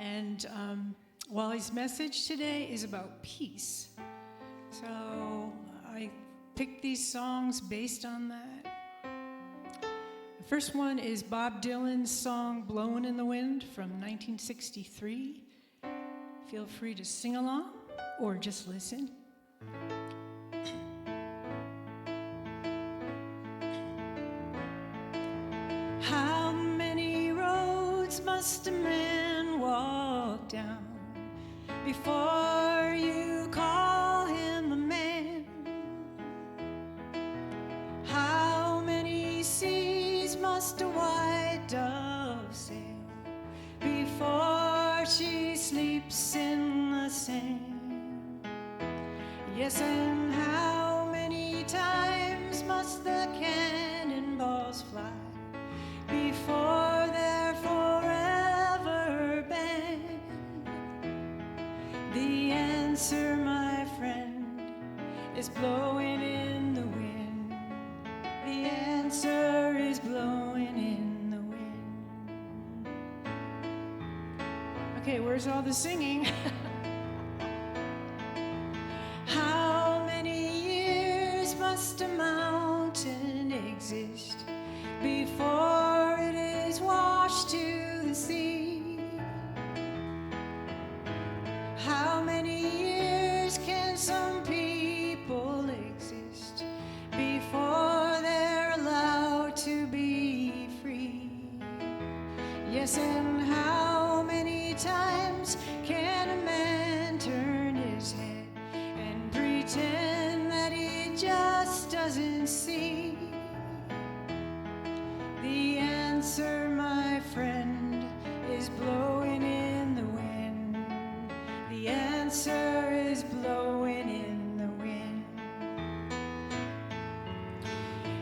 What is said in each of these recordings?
And Wally's message today is about peace. So I picked these songs based on that. The first one is Bob Dylan's song Blowin' in the Wind from 1963. Feel free to sing along or just listen. How many roads must a man walk down before you call him a man? How many seas must a white dove sail before she sleeps in the sand? Yes, and how many times must the cannonballs fly before they're forever banned? The answer, my friend, is blowing in the wind. The answer is blowing in the wind. Okay, where's all the singing? How many years must a mountain exist before it is washed to the sea? How many years can some people exist before they're allowed to be free? Yes, and how many times can a man turn his head and pretend that he just doesn't see? The answer, my friend, is blowing in the wind. The answer is blowing in the wind.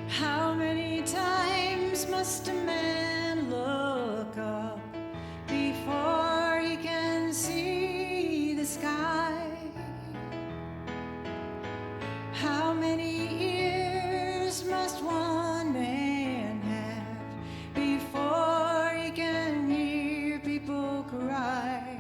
How many times must a man look up before he can see the sky? How many ears must one man have before he can hear people cry?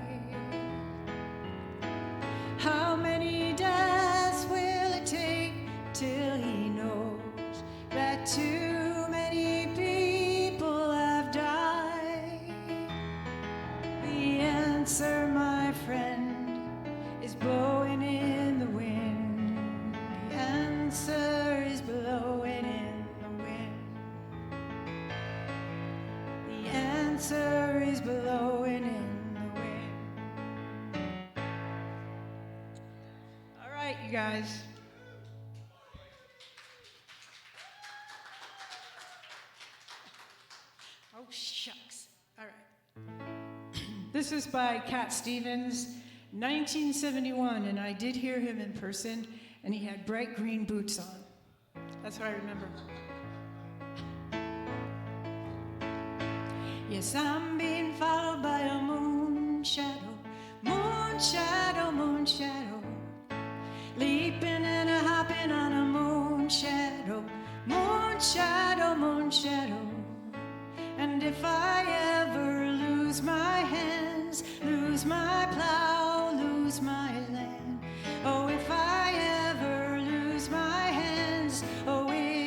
How many deaths will it take till he knows that too many people have died? The answer, my friend, is blowing in the wind. The answer is blowing in the wind. The answer is blowing in the wind. All right, you guys. Oh, shucks. All right. This is by Cat Stevens, 1971, and I did hear him in person, and he had bright green boots on. That's what I remember. Yes, I'm being followed by a moon shadow, moon shadow, moon shadow, leaping and a hopping on a moon shadow, moon shadow, moon shadow. And if I ever lose my hands, lose my plow, lose my land, oh, if I ever lose my hands, oh, if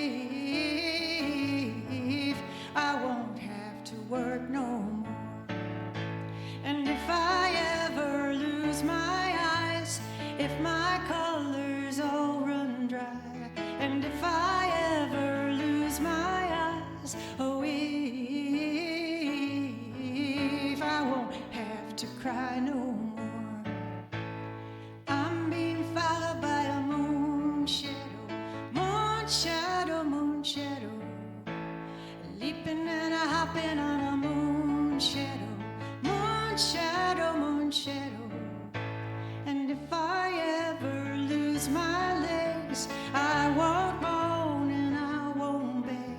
I won't have to work no more. And if I ever lose my eyes, if my colors all run dry, and if I ever lose my eyes, oh, if I won't have to cry no more. I'm being followed by a moon shadow, moon shadow, moon shadow, leaping and a hopping on a moon shadow, moon shadow, moon shadow. And if I ever lose my legs, I won't moan and I won't beg.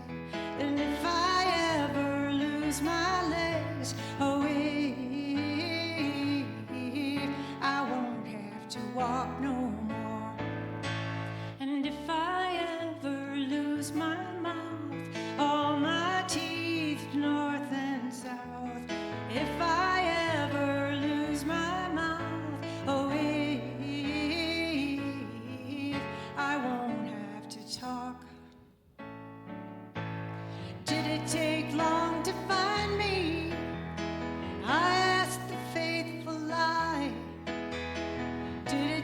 And if I ever lose my legs, oh, I won't have to walk no more. And if I ever lose my mouth, all my teeth north and south, if I ever lose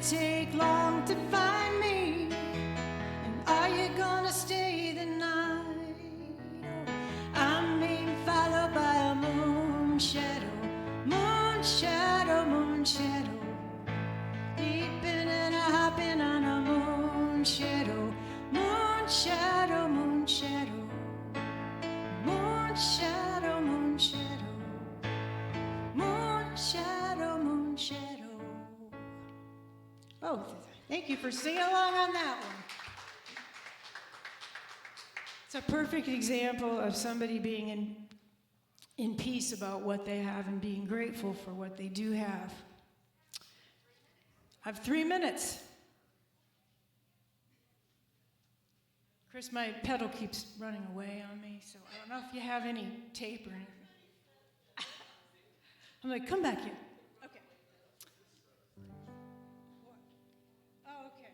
take long to find me? And are you gonna stay the night? I'm being followed by a moon shadow, moon shadow, moon shadow. Leaping and a hopping on a moon shadow, moon shadow, moon shadow. Moon shadow, moon shadow. Moon shadow, moon shadow. Oh, thank you for singing along on that one. It's a perfect example of somebody being in peace about what they have and being grateful for what they do have. I have 3 minutes. Chris, my pedal keeps running away on me, so I don't know if you have any tape or anything. I'm like, come back here. Okay. Oh, okay.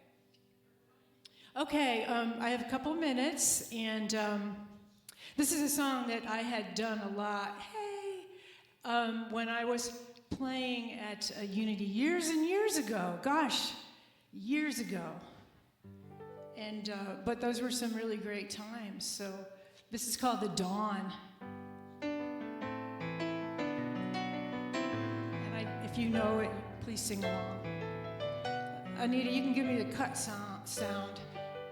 Okay, I have a couple minutes, and this is a song that I had done a lot. Hey, when I was playing at Unity years and years ago. Gosh, years ago. And but those were some really great times. So this is called The Dawn. And if you know it, please sing along. Anita, you can give me the cut sound.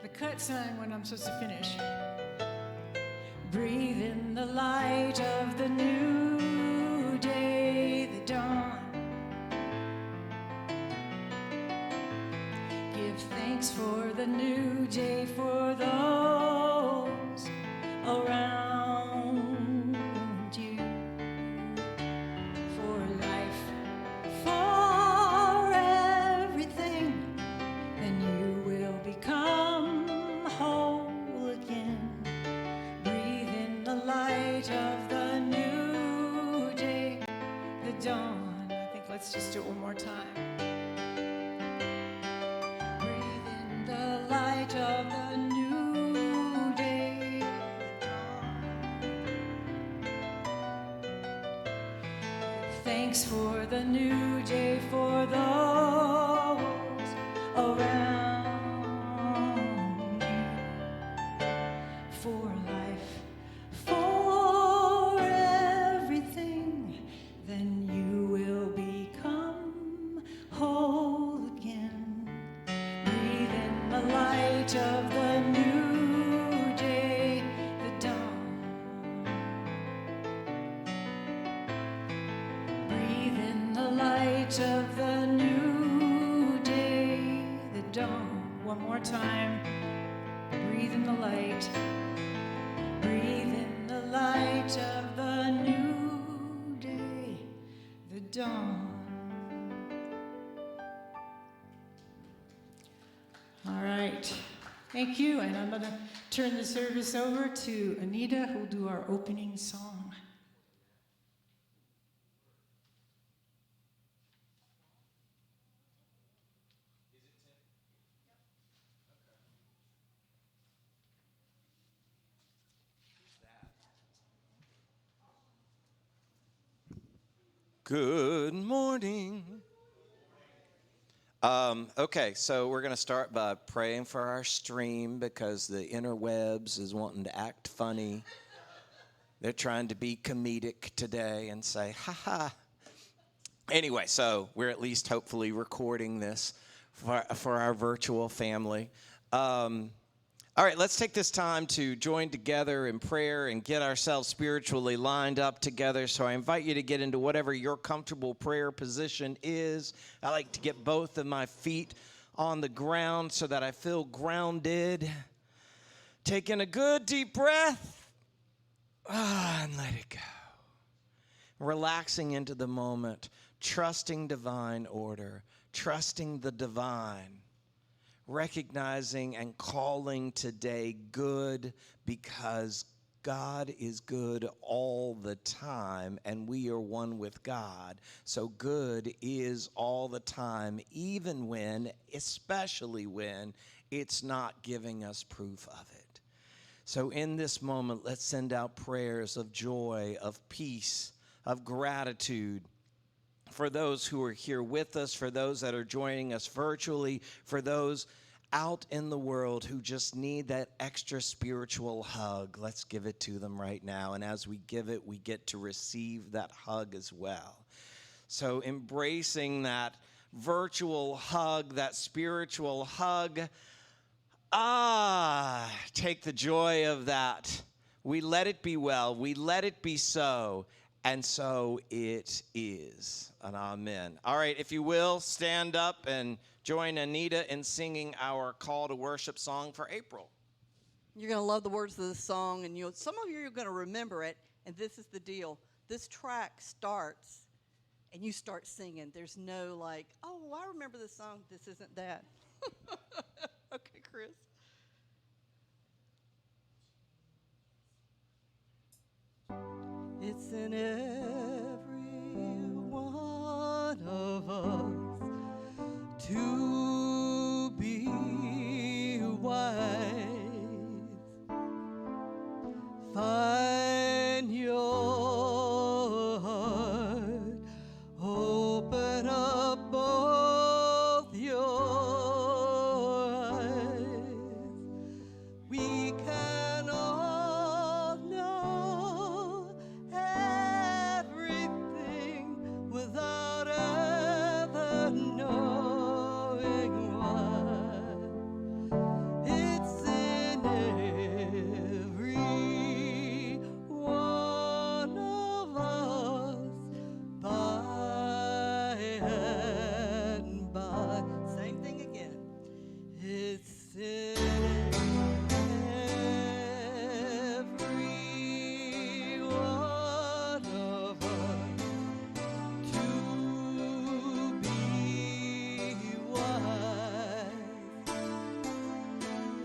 The cut sound when I'm supposed to finish. Breathe in the light of the new day, the dawn. Give thanks for the new day, for those around you, for life, for everything. Then you will become whole again. Breathe in the light of the new day, the dawn. I think let's just do it one more time. Of the new day, thanks for the new day, for those around you, for life, for everything. Then you will become whole again. Breathe in the light of the new day, the dawn. Breathe in the light of the new day, the dawn. One more time. Breathe in the light. Breathe in the light of the new day, the dawn. All right, thank you, and I'm going to turn the service over to Anita, who'll do our opening song. Good morning. Okay, so we're going to start by praying for our stream because the interwebs is wanting to act funny. They're trying to be comedic today and say, ha ha. Anyway, so we're at least hopefully recording this for our virtual family. All right, let's take this time to join together in prayer and get ourselves spiritually lined up together. So I invite you to get into whatever your comfortable prayer position is. I like to get both of my feet on the ground so that I feel grounded. Taking a good deep breath and let it go. Relaxing into the moment, trusting divine order, trusting the divine. Recognizing and calling today good because God is good all the time and we are one with God. So good is all the time, even when, especially when, it's not giving us proof of it. So in this moment, let's send out prayers of joy, of peace, of gratitude for those who are here with us, for those that are joining us virtually, for those out in the world who just need that extra spiritual hug. Let's give it to them right now. And as we give it, we get to receive that hug as well. So embracing that virtual hug, that spiritual hug. Take the joy of that. We let it be well. We let it be so. And so it is. An amen. All right, if you will, stand up and join Anita in singing our call to worship song for April. You're going to love the words of this song, and some of you are going to remember it, and this is the deal. This track starts, and you start singing. There's no like, oh, I remember this song. This isn't that. Okay, Chris. It's in every one of us to be wise. Find your heart, open up both your eyes. We can all know everything without ever knowing why. It's in every one of us by and by. Same thing again. It's in every one of us to be wise.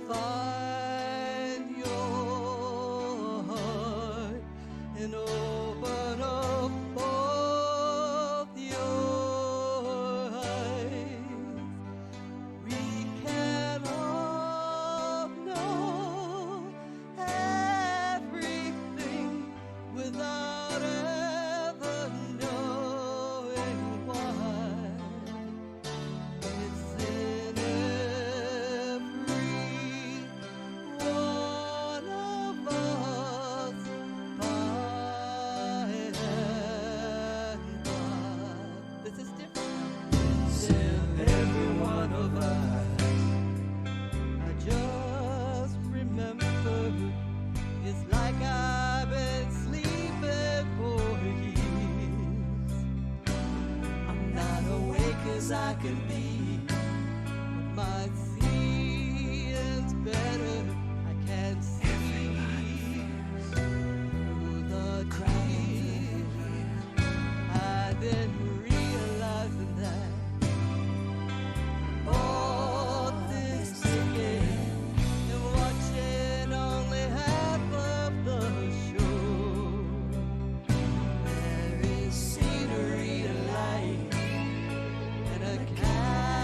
Find your heart and open up both your eyes. We can all know everything without ever knowing why. It's in every one of us by and by. This is different. It's in every one of us. I just remember it's like I've been sleeping for years. I'm not awake as I could be. My seeing's better. I can't see through the trees. I've been realizing that all this ticket and watching only half of the show. There is scenery and light and a cat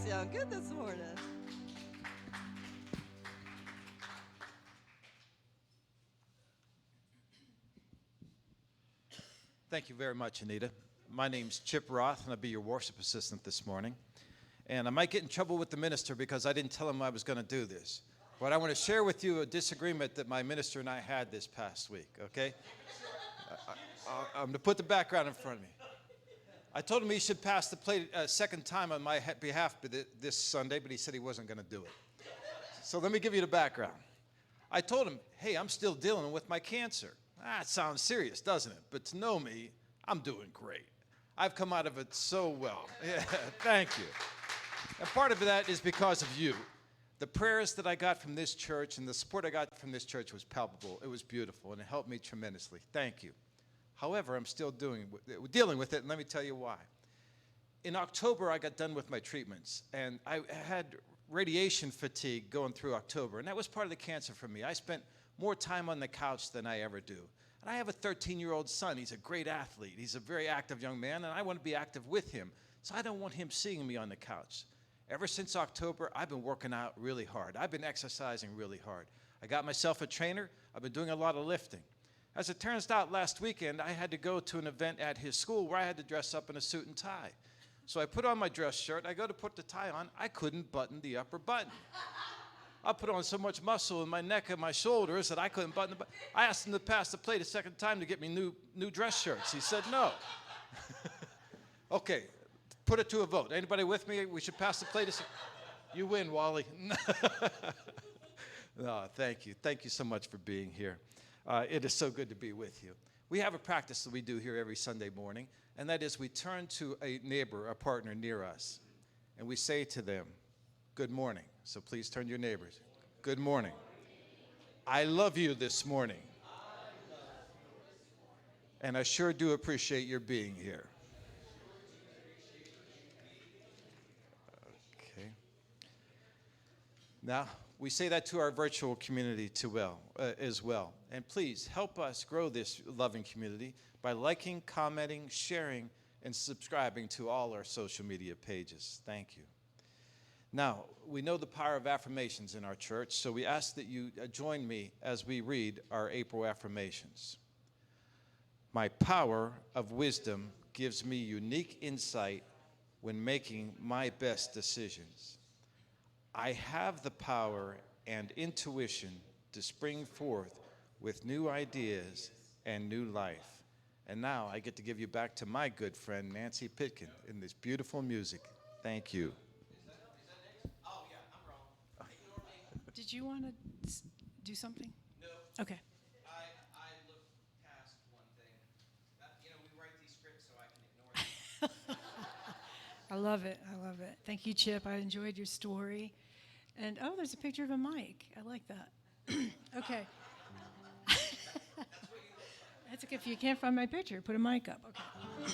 sound good this morning. Thank you very much, Anita. My name's Chip Roth, and I'll be your worship assistant this morning. And I might get in trouble with the minister because I didn't tell him I was going to do this. But I want to share with you a disagreement that my minister and I had this past week, okay? I'm going to put the background in front of me. I told him he should pass the plate a second time on my behalf this Sunday, but he said he wasn't going to do it. So let me give you the background. I told him, hey, I'm still dealing with my cancer. It sounds serious, doesn't it? But to know me, I'm doing great. I've come out of it so well. Yeah, thank you. And part of that is because of you. The prayers that I got from this church and the support I got from this church was palpable. It was beautiful, and it helped me tremendously. Thank you. However, I'm still dealing with it, and let me tell you why. In October, I got done with my treatments, and I had radiation fatigue going through October, and that was part of the cancer for me. I spent more time on the couch than I ever do. And I have a 13-year-old son. He's a great athlete. He's a very active young man, and I want to be active with him. So I don't want him seeing me on the couch. Ever since October, I've been working out really hard. I've been exercising really hard. I got myself a trainer. I've been doing a lot of lifting. As it turns out, last weekend, I had to go to an event at his school where I had to dress up in a suit and tie. So I put on my dress shirt. I go to put the tie on. I couldn't button the upper button. I put on so much muscle in my neck and my shoulders that I couldn't button the button. I asked him to pass the plate a second time to get me new dress shirts. He said no. Okay, put it to a vote. Anybody with me? We should pass the plate. You win, Wally. No, thank you. Thank you so much for being here. It is so good to be with you. We have a practice that we do here every Sunday morning, and that is we turn to a neighbor, a partner near us, and we say to them, good morning. So please turn to your neighbors. Good morning. I love you this morning. And I sure do appreciate your being here. Okay. Now, we say that to our virtual community as well. And please help us grow this loving community by liking, commenting, sharing, and subscribing to all our social media pages. Thank you. Now, we know the power of affirmations in our church, so we ask that you join me as we read our April affirmations. My power of wisdom gives me unique insight when making my best decisions. I have the power and intuition to spring forth with new ideas and new life. And now I get to give you back to my good friend, Nancy Pitkin, in this beautiful music. Thank you. Did you want to do something? No. Okay. I look past one thing. We write these scripts so I can ignore them. I love it. I love it. Thank you, Chip. I enjoyed your story. And, there's a picture of a mic. I like that. Okay. That's okay. If you can't find my picture, put a mic up. Okay.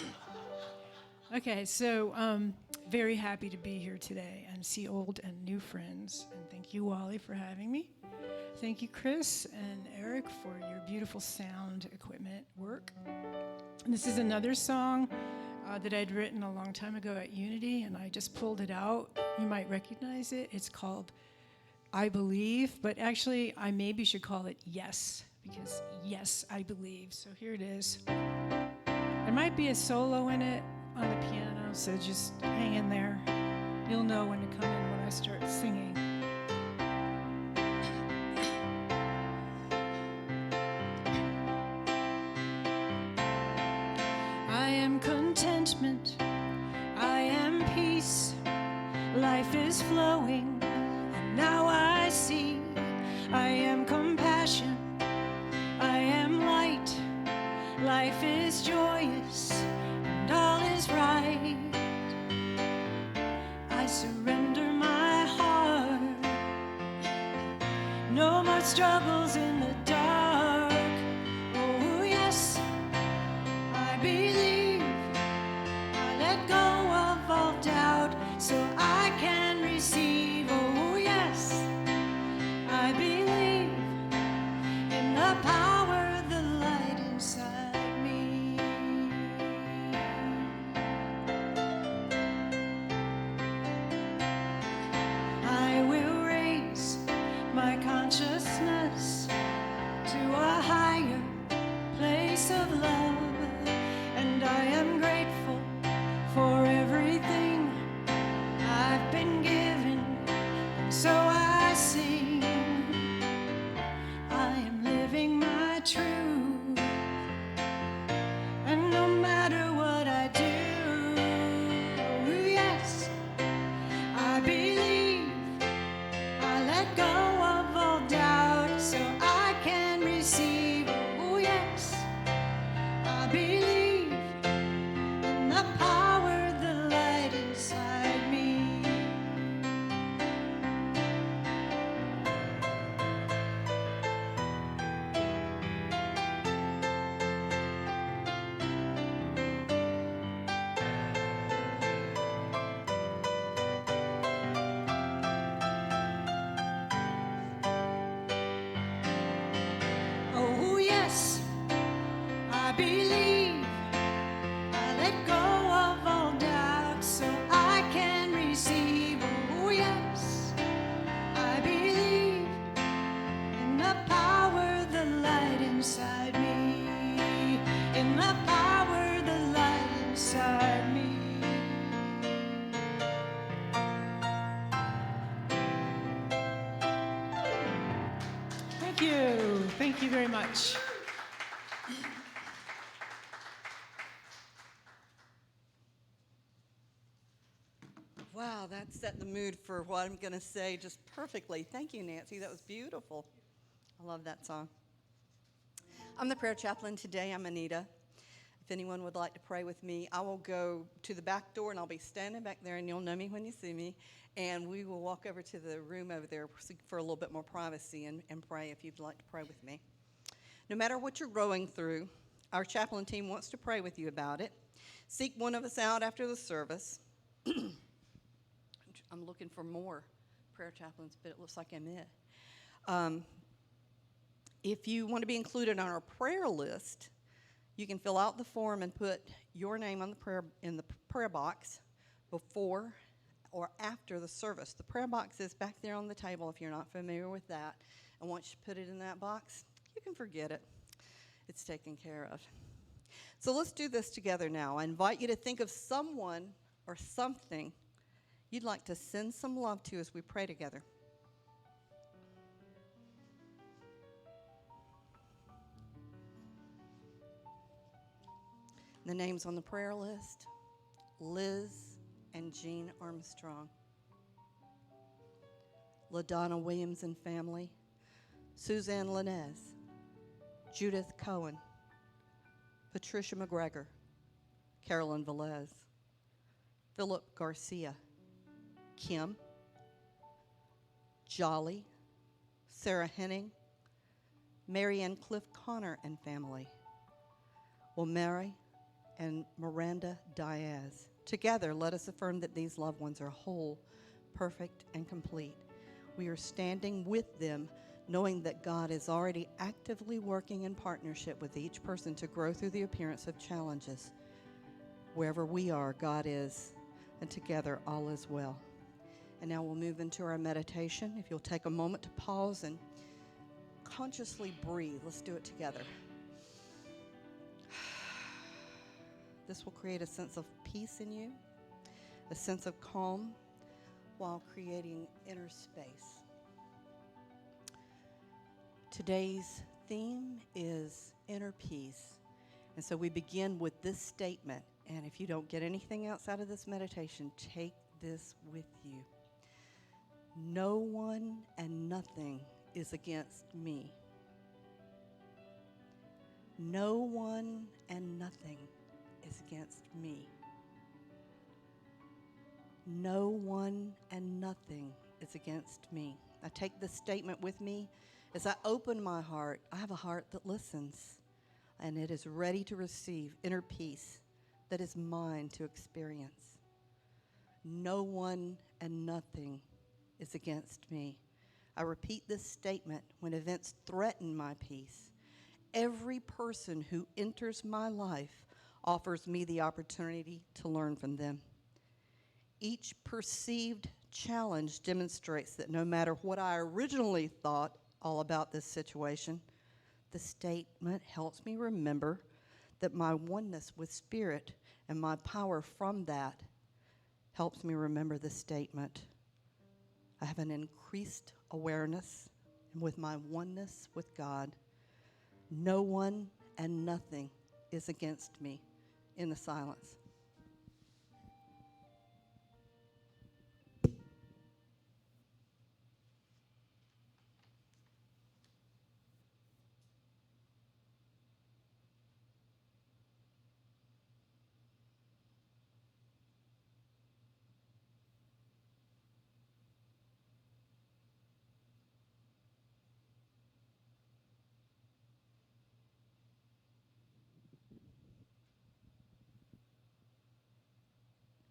Okay, so very happy to be here today and see old and new friends. And thank you, Wally, for having me. Thank you, Chris and Eric, for your beautiful sound equipment work. And this is another song that I'd written a long time ago at Unity, and I just pulled it out. You might recognize it. It's called I Believe, but actually I maybe should call it Yes, because yes, I believe. So here it is. There might be a solo in it on the piano, so just hang in there. You'll know when to come in when I start singing. I am contentment, I am peace, life is flowing, and now I see. I am compassion, I am light, life is joyous, and all is right. I surrender my heart, no more struggles in the dark. Oh yes, I believe. I let go of all doubt so I can receive. Oh yes, I believe in the power of the light inside me. been given, so I sing. I am living my truth, and no matter what I do, oh yes, I believe. I let go of all doubt so I can receive. Oh yes, I believe in the power, the light inside me. Oh yes, I believe. I let go of all doubt so I can receive. Oh yes, I believe in the power, the light inside me. In the power, the light inside me. Thank you. Thank you very much. Wow, that set the mood for what I'm going to say just perfectly. Thank you, Nancy. That was beautiful. I love that song. I'm the prayer chaplain today. I'm Anita. If anyone would like to pray with me, I will go to the back door, and I'll be standing back there, and you'll know me when you see me. And we will walk over to the room over there for a little bit more privacy and pray if you'd like to pray with me. No matter what you're going through, our chaplain team wants to pray with you about it. Seek one of us out after the service. I'm looking for more prayer chaplains, but it looks like I'm it. If you want to be included on our prayer list, you can fill out the form and put your name on in the prayer box before or after the service. The prayer box is back there on the table if you're not familiar with that. And once you put it in that box, you can forget it. It's taken care of. So let's do this together now. I invite you to think of someone or something you'd like to send some love to as we pray together. The names on the prayer list: Liz and Jean Armstrong, LaDonna Williams and family, Suzanne Linez, Judith Cohen, Patricia McGregor, Carolyn Velez, Philip Garcia, Kim, Jolly, Sarah Henning, Mary Ann Cliff Connor and family, Mary and Miranda Diaz. Together, let us affirm that these loved ones are whole, perfect, and complete. We are standing with them, knowing that God is already actively working in partnership with each person to grow through the appearance of challenges. Wherever we are, God is, and together all is well. And now we'll move into our meditation. If you'll take a moment to pause and consciously breathe. Let's do it together. This will create a sense of peace in you, a sense of calm, while creating inner space. Today's theme is inner peace. And so we begin with this statement. And if you don't get anything else out of this meditation, take this with you. No one and nothing is against me. No one and nothing is against me. No one and nothing is against me. I take this statement with me as I open my heart. I have a heart that listens, and it is ready to receive inner peace that is mine to experience. No one and nothing is against me. I repeat this statement when events threaten my peace. Every person who enters my life offers me the opportunity to learn from them. Each perceived challenge demonstrates that no matter what I originally thought all about this situation, the statement helps me remember that my oneness with Spirit and my power from that helps me remember this statement. I have an increased awareness, and with my oneness with God, no one and nothing is against me in the silence.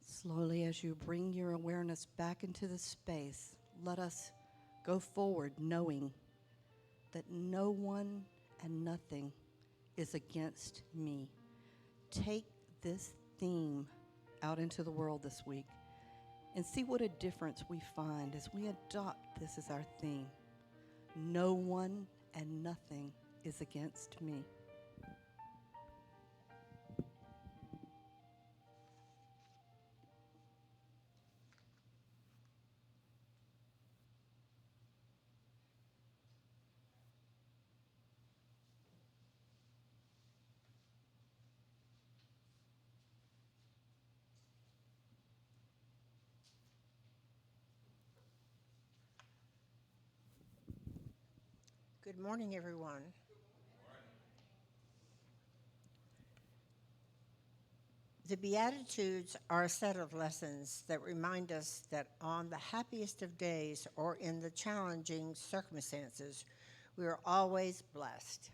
Slowly, as you bring your awareness back into the space, let us go forward knowing that no one and nothing is against me. Take this theme out into the world this week and see what a difference we find as we adopt this as our theme. No one and nothing is against me. Good morning, everyone. The Beatitudes are a set of lessons that remind us that on the happiest of days or in the challenging circumstances, we are always blessed.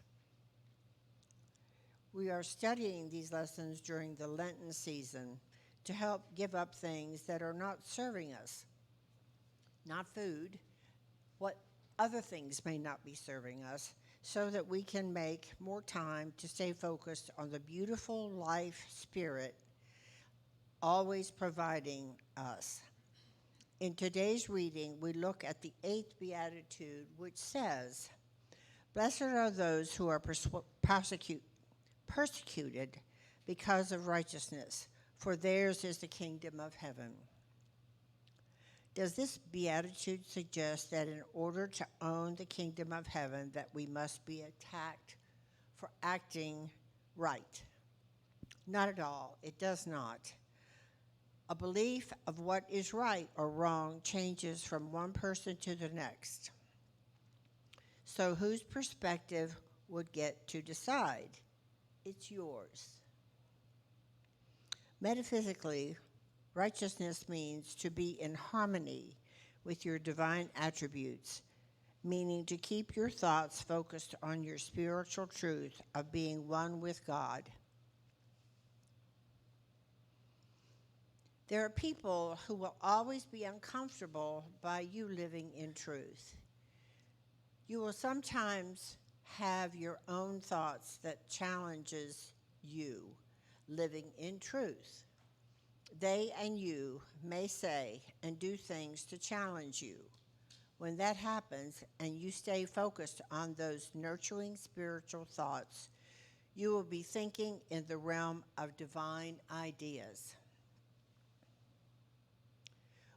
We are studying these lessons during the Lenten season to help give up things that are not serving us, not food, what other things may not be serving us, so that we can make more time to stay focused on the beautiful life spirit always providing us. In today's reading, we look at the 8th Beatitude, which says, "Blessed are those who are persecuted because of righteousness, for theirs is the kingdom of heaven." Does this beatitude suggest that in order to own the kingdom of heaven that we must be attacked for acting right? Not at all. It does not. A belief of what is right or wrong changes from one person to the next. So whose perspective would get to decide? It's yours. Metaphysically, righteousness means to be in harmony with your divine attributes, meaning to keep your thoughts focused on your spiritual truth of being one with God. There are people who will always be uncomfortable by you living in truth. You will sometimes have your own thoughts that challenges you living in truth. They and you may say and do things to challenge you. When that happens and you stay focused on those nurturing spiritual thoughts, you will be thinking in the realm of divine ideas,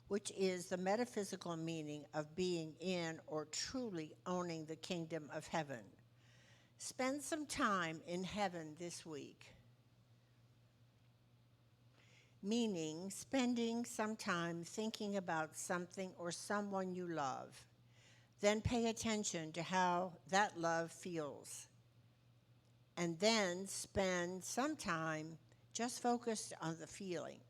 which is the metaphysical meaning of being in or truly owning the kingdom of heaven. Spend some time in heaven this week. Meaning spending some time thinking about something or someone you love. Then pay attention to how that love feels. And then spend some time just focused on the feeling.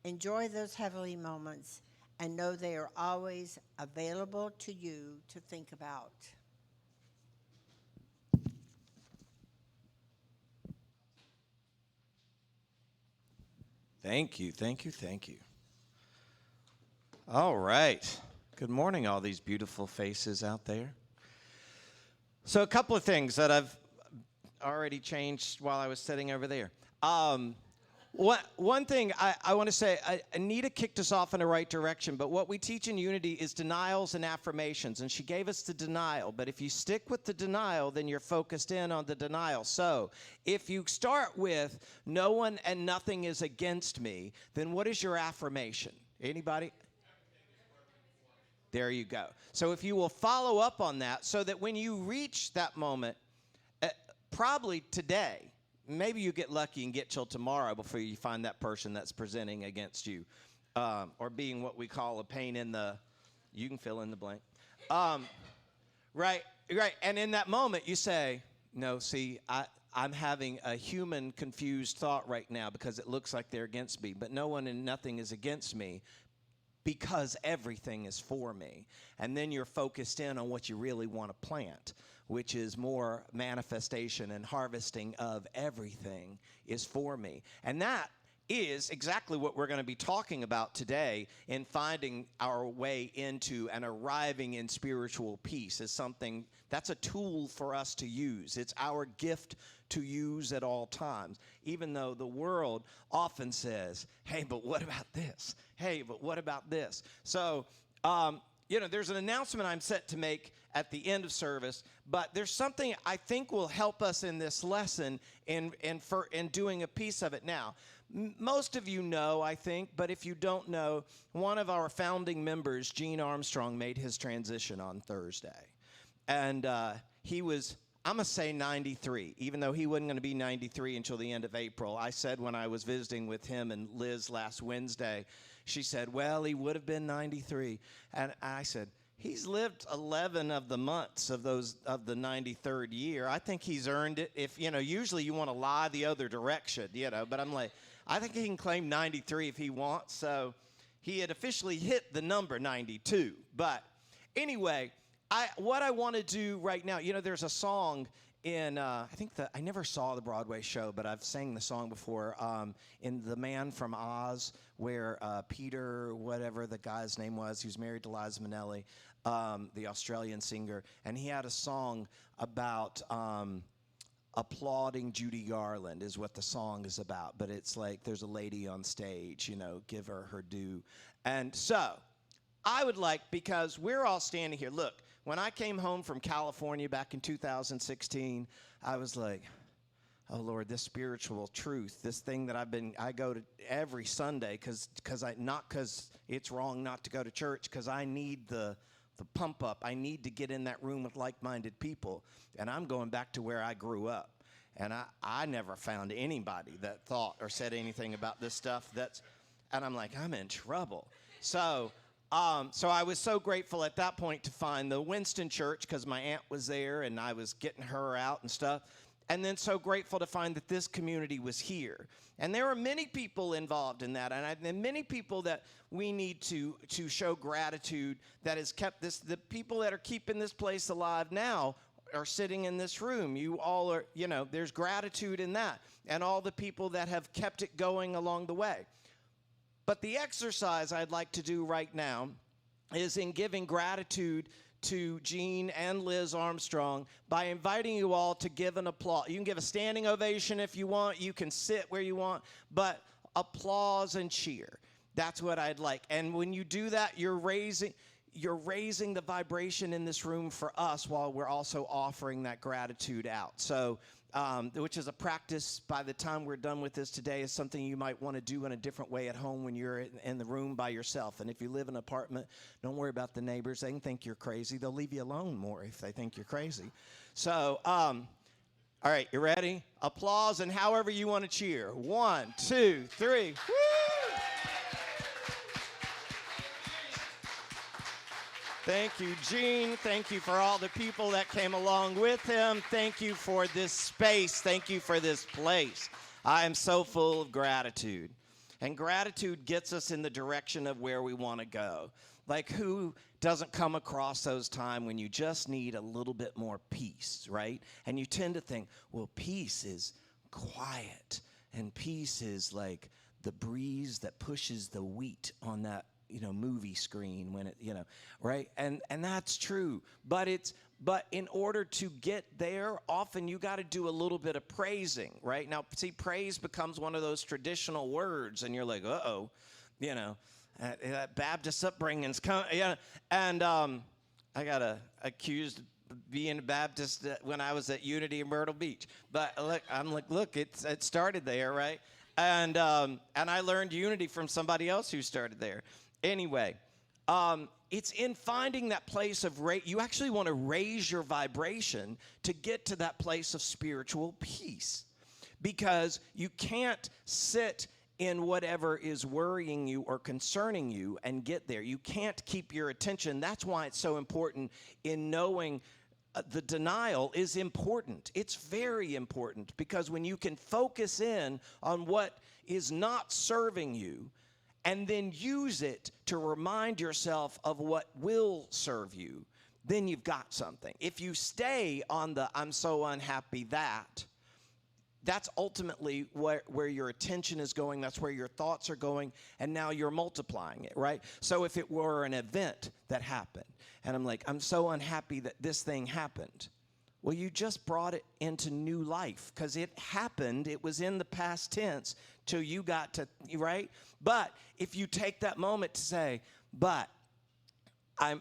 Enjoy those heavenly moments and know they are always available to you to think about. Thank you, thank you, thank you. All right. Good morning, all these beautiful faces out there. So a couple of things that I've already changed while I was sitting over there. One thing I want to say, Anita kicked us off in the right direction, but what we teach in Unity is denials and affirmations, and she gave us the denial, but if you stick with the denial, then you're focused in on the denial. So if you start with, no one and nothing is against me, then what is your affirmation? Anybody? There you go. So if you will follow up on that, so that when you reach that moment, probably today, maybe you get lucky and get till tomorrow before you find that person that's presenting against you, or being what we call a pain in the, you can fill in the blank. Right. And in that moment you say, no, see, I'm having a human confused thought right now because it looks like they're against me, but no one and nothing is against me because everything is for me. And then you're focused in on what you really want to plant, which is more manifestation and harvesting of everything is for me. And that is exactly what we're going to be talking about today in finding our way into and arriving in spiritual peace. Is something that's a tool for us to use. It's our gift to use at all times, even though the world often says, hey, but what about this? Hey, but what about this? So, there's an announcement I'm set to make at the end of service, but there's something I think will help us in this lesson in doing a piece of it now. Most of you know, I think, but if you don't know, one of our founding members, Gene Armstrong, made his transition on Thursday. And he was, I'm going to say 93, even though he wasn't going to be 93 until the end of April. I said when I was visiting with him and Liz last Wednesday, she said, well, he would have been 93. And I said, he's lived 11 of the months of the 93rd year. I think he's earned it. If, usually you want to lie the other direction, but I'm like, I think he can claim 93 if he wants. So he had officially hit the number 92. But anyway, what I want to do right now, there's a song in, I never saw the Broadway show, but I've sang the song before, in The Man from Oz, where Peter, whatever the guy's name was, he was married to Liza Minnelli, the Australian singer, and he had a song about applauding Judy Garland is what the song is about, but it's like there's a lady on stage, give her due. And so I would like, because we're all standing here, look, when I came home from California back in 2016, I was like, oh, Lord, this spiritual truth, this thing that I go to every Sunday, not because it's wrong not to go to church, because I need the pump up. I need to get in that room with like-minded people. And I'm going back to where I grew up. And I never found anybody that thought or said anything about this stuff. And I'm like, I'm in trouble. So I was so grateful at that point to find the Winston Church, because my aunt was there and I was getting her out and stuff. And then so grateful to find that this community was here. And there are many people involved in that, and many people that we need to show gratitude that has kept this. The people that are keeping this place alive now are sitting in this room. You all are, there's gratitude in that. And all the people that have kept it going along the way. But the exercise I'd like to do right now is in giving gratitude to Gene and Liz Armstrong by inviting you all to give an applause. You can give a standing ovation if you want. You can sit where you want. But applause and cheer. That's what I'd like. And when you do that, you're raising the vibration in this room for us while we're also offering that gratitude out. So, which is a practice by the time we're done with this today, is something you might want to do in a different way at home when you're in the room by yourself. And if you live in an apartment, don't worry about the neighbors. They can think you're crazy. They'll leave you alone more if they think you're crazy. So, all right, you ready? Applause and however you want to cheer. 1, 2, 3. Woo! Thank you, Gene. Thank you for all the people that came along with him. Thank you for this space. Thank you for this place. I am so full of gratitude. And gratitude gets us in the direction of where we want to go. Like, who doesn't come across those times when you just need a little bit more peace, right? And you tend to think, well, peace is quiet. And peace is like the breeze that pushes the wheat on that movie screen when it, right? And that's true. But in order to get there, often you got to do a little bit of praising, right? Now, see, praise becomes one of those traditional words, and you're like, uh-oh, that Baptist upbringing's coming, and I got accused of being a Baptist when I was at Unity in Myrtle Beach. But look, it started there, right? And I learned Unity from somebody else who started there. Anyway, it's in finding that place of you actually want to raise your vibration to get to that place of spiritual peace, because you can't sit in whatever is worrying you or concerning you and get there. You can't keep your attention. That's why it's so important in knowing the denial is important. It's very important, because when you can focus in on what is not serving you and then use it to remind yourself of what will serve you, then you've got something. If you stay on the I'm so unhappy that's ultimately where your attention is going. That's where your thoughts are going, and now you're multiplying it, right? So if it were an event that happened, and I'm like, I'm so unhappy that this thing happened. Well, you just brought it into new life, because it happened. It was in the past tense till you got to, right? But if you take that moment to say, but I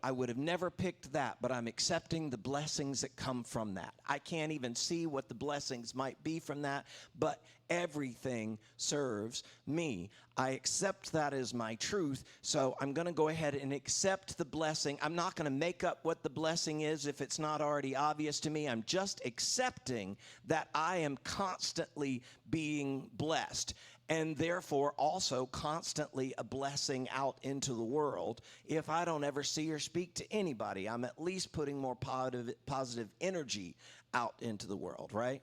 would have never picked that, but I'm accepting the blessings that come from that. I can't even see what the blessings might be from that, but everything serves me. I accept that as my truth, so I'm going to go ahead and accept the blessing. I'm not going to make up what the blessing is if it's not already obvious to me. I'm just accepting that I am constantly being blessed, and therefore also constantly a blessing out into the world. If I don't ever see or speak to anybody, I'm at least putting more positive energy out into the world, right?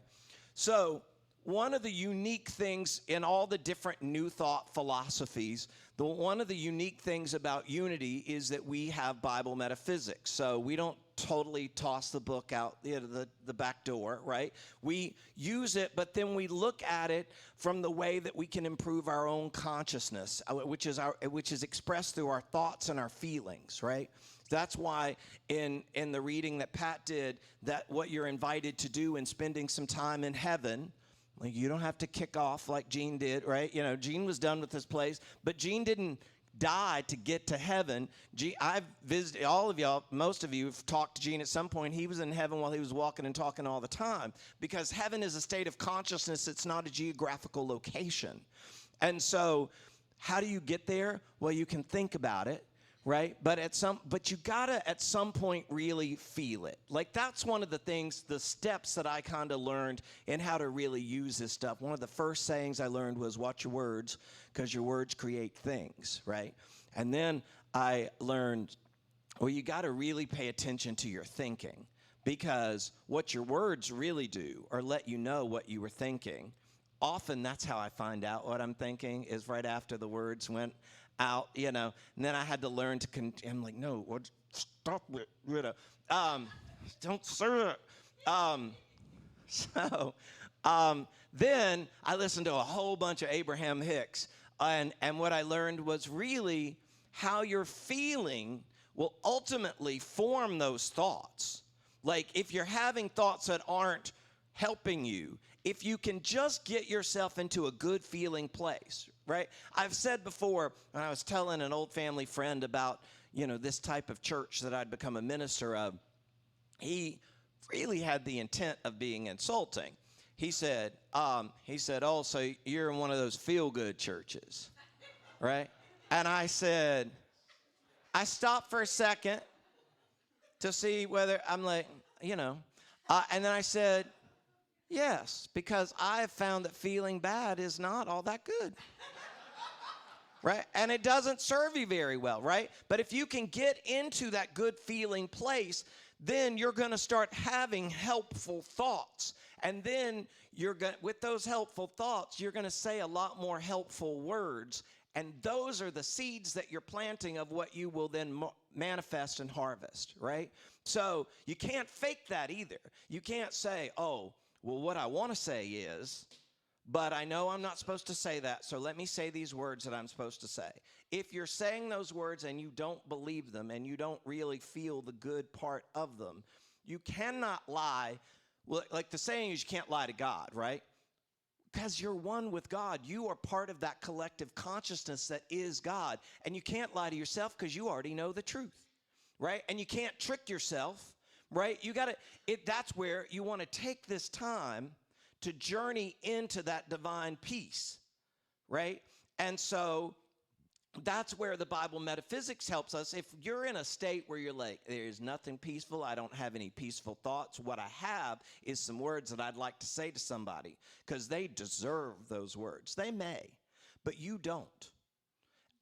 So one of the unique things in all the different New Thought philosophies, one of the unique things about Unity is that we have Bible metaphysics. So we don't totally toss the book out the back door, right? We use it, but then we look at it from the way that we can improve our own consciousness, which is expressed through our thoughts and our feelings, right? That's why in the reading that Pat did, that what you're invited to do in spending some time in heaven, like, you don't have to kick off like Gene did, right? Gene was done with this place, but Gene didn't die to get to heaven. I've visited all of y'all, most of you have talked to Gene at some point. He was in heaven while he was walking and talking all the time, because heaven is a state of consciousness. It's not a geographical location. And so how do you get there? Well, you can think about it, right? But you gotta at some point really feel it. Like, that's one of the things, the steps that I kind of learned in how to really use this stuff. One of the first sayings I learned was, watch your words, because your words create things, right? And then I learned, well, you gotta really pay attention to your thinking, because what your words really do or let you know what you were thinking. Often that's how I find out what I'm thinking, is right after the words went out, and then I had to learn to, I'm like, no, stop it, don't say it. Then I listened to a whole bunch of Abraham Hicks, and what I learned was really how you're feeling will ultimately form those thoughts. Like, if you're having thoughts that aren't helping you, if you can just get yourself into a good feeling place, right? I've said before, when I was telling an old family friend about, this type of church that I'd become a minister of, he really had the intent of being insulting. He said, oh, so you're in one of those feel-good churches, right? And I said, I stopped for a second to see whether, I'm like, and then I said, yes, because I have found that feeling bad is not all that good, right? And it doesn't serve you very well, right? But if you can get into that good feeling place, then you're going to start having helpful thoughts. And then with those helpful thoughts, you're going to say a lot more helpful words. And those are the seeds that you're planting of what you will then manifest and harvest, right? So you can't fake that either. You can't say, oh, well, what I want to say is, But I know I'm not supposed to say that, so let me say these words that I'm supposed to say. If you're saying those words and you don't believe them and you don't really feel the good part of them, you cannot lie. Well, like the saying is, you can't lie to God, right? Because you're one with God. You are part of that collective consciousness that is God. And you can't lie to yourself because you already know the truth, right? And you can't trick yourself, right? That's where you want to take this time to journey into that divine peace, right? And so that's where the Bible metaphysics helps us. If you're in a state where you're like, there's nothing peaceful, I don't have any peaceful thoughts, what I have is some words that I'd like to say to somebody, because they deserve those words. They may, but you don't.